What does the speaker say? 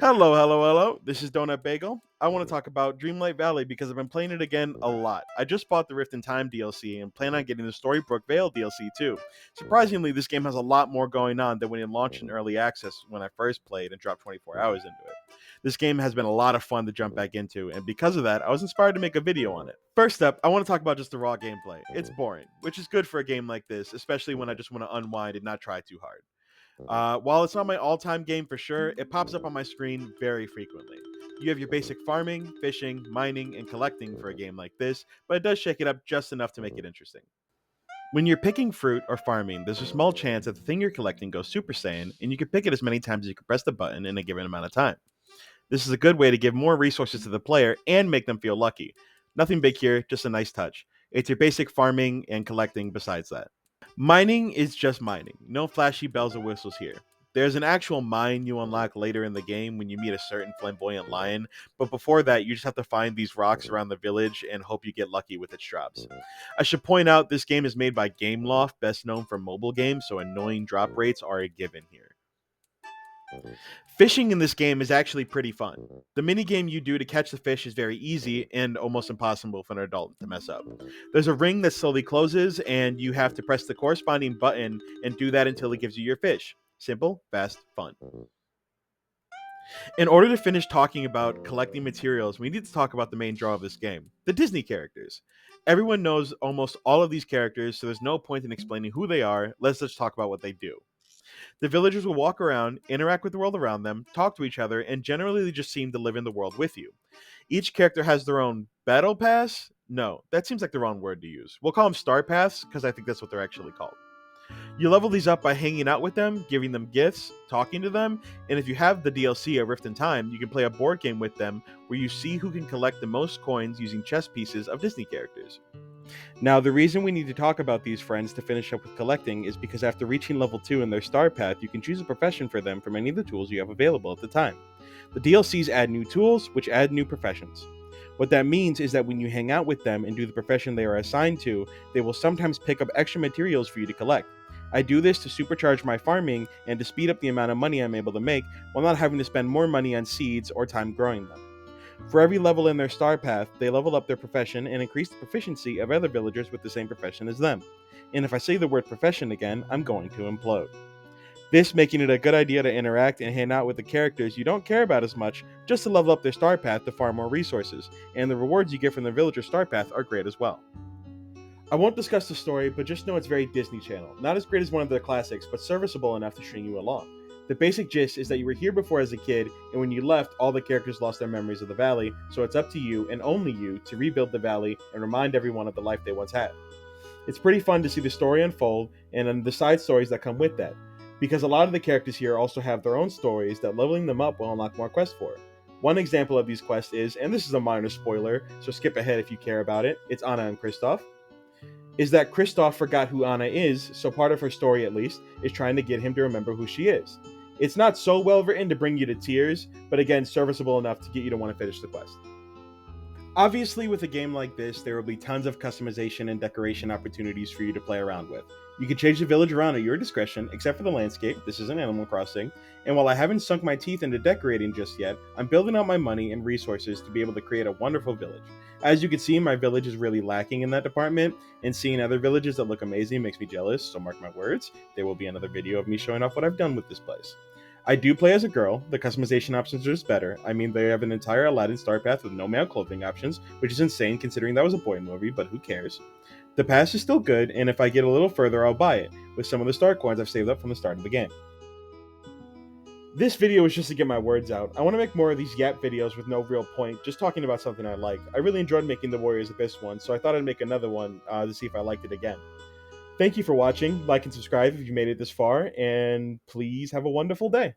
Hello. This is Donut Bagel. I want to talk about Dreamlight Valley because I've been playing it again a lot. I just bought the Rift in Time DLC and plan on getting the Storybrooke Vale DLC too. Surprisingly, this game has a lot more going on than when it launched in early access when I first played and dropped 24 hours into it. This game has been a lot of fun to jump back into, and because of that, I was inspired to make a video on it. First up, I want to talk about just the raw gameplay. It's boring, which is good for a game like this, especially when I just want to unwind and not try too hard. While it's not my all time game for sure, it pops up on my screen very frequently. You have your basic farming, fishing, mining, and collecting for a game like this, but it does shake it up just enough to make it interesting. When you're picking fruit or farming, there's a small chance that the thing you're collecting goes Super Saiyan, and you can pick it as many times as you can press the button in a given amount of time. This is a good way to give more resources to the player and make them feel lucky. Nothing big here, just a nice touch. It's your basic farming and collecting besides that. Mining is just mining. No flashy bells or whistles here. There's an actual mine you unlock later in the game when you meet a certain flamboyant lion, but before that, you just have to find these rocks around the village and hope you get lucky with its drops. I should point out this game is made by Gameloft, best known for mobile games, so annoying drop rates are a given here. Fishing in this game is actually pretty fun. The minigame you do to catch the fish is very easy and almost impossible for an adult to mess up. There's a ring that slowly closes, and you have to press the corresponding button and do that until it gives you your fish. Simple, fast, fun. In order to finish talking about collecting materials, we need to talk about the main draw of this game the Disney characters. Everyone knows almost all of these characters, so there's no point in explaining who they are. Let's just talk about what they do. The villagers will walk around, interact with the world around them, talk to each other, and generally they just seem to live in the world with you. Each character has their own battle pass. No, that seems like the wrong word to use. We'll call them star paths because I think that's what they're actually called. You level these up by hanging out with them, giving them gifts, talking to them, and if you have the DLC A Rift in Time, you can play a board game with them where you see who can collect the most coins using chess pieces of Disney characters. Now, the reason we need to talk about these friends to finish up with collecting is because after reaching level 2 in their star path, you can choose a profession for them from any of the tools you have available at the time. The DLCs add new tools, which add new professions. What that means is that when you hang out with them and do the profession they are assigned to, they will sometimes pick up extra materials for you to collect. I do this to supercharge my farming and to speed up the amount of money I'm able to make while not having to spend more money on seeds or time growing them. For every level in their star path, they level up their profession and increase the proficiency of other villagers with the same profession as them. And if I say the word profession again, I'm going to implode. This making it a good idea to interact and hang out with the characters you don't care about as much just to level up their star path to farm more resources, and the rewards you get from the villager star path are great as well. I won't discuss the story, but just know it's very Disney Channel. Not as great as one of their classics, but serviceable enough to string you along. The basic gist is that you were here before as a kid, and when you left, all the characters lost their memories of the valley, so it's up to you, and only you, to rebuild the valley and remind everyone of the life they once had. It's pretty fun to see the story unfold, and the side stories that come with that, because a lot of the characters here also have their own stories that leveling them up will unlock more quests for. One example of these quests is, and this is a minor spoiler, so skip ahead if you care about it, it's Anna and Kristoff, is that Kristoff forgot who Anna is, so part of her story at least is trying to get him to remember who she is. It's not so well written to bring you to tears, but again, serviceable enough to get you to want to finish the quest. Obviously, with a game like this, there will be tons of customization and decoration opportunities for you to play around with. You can change the village around at your discretion, except for the landscape. This is an Animal Crossing, and while I haven't sunk my teeth into decorating just yet, I'm building up my money and resources to be able to create a wonderful village. As you can see, my village is really lacking in that department, and seeing other villages that look amazing makes me jealous, so mark my words, there will be another video of me showing off what I've done with this place. I do play as a girl. The customization options are just better. I mean, they have an entire Aladdin star path with no male clothing options, which is insane considering that was a boy movie, but who cares? The pass is still good, and if I get a little further, I'll buy it, with some of the star coins I've saved up from the start of the game. This video was just to get my words out. I want to make more of these yap videos with no real point, just talking about something I like. I really enjoyed making the Warriors Abyss one, so I thought I'd make another one to see if I liked it again. Thank you for watching. Like and subscribe if you made it this far, and please have a wonderful day.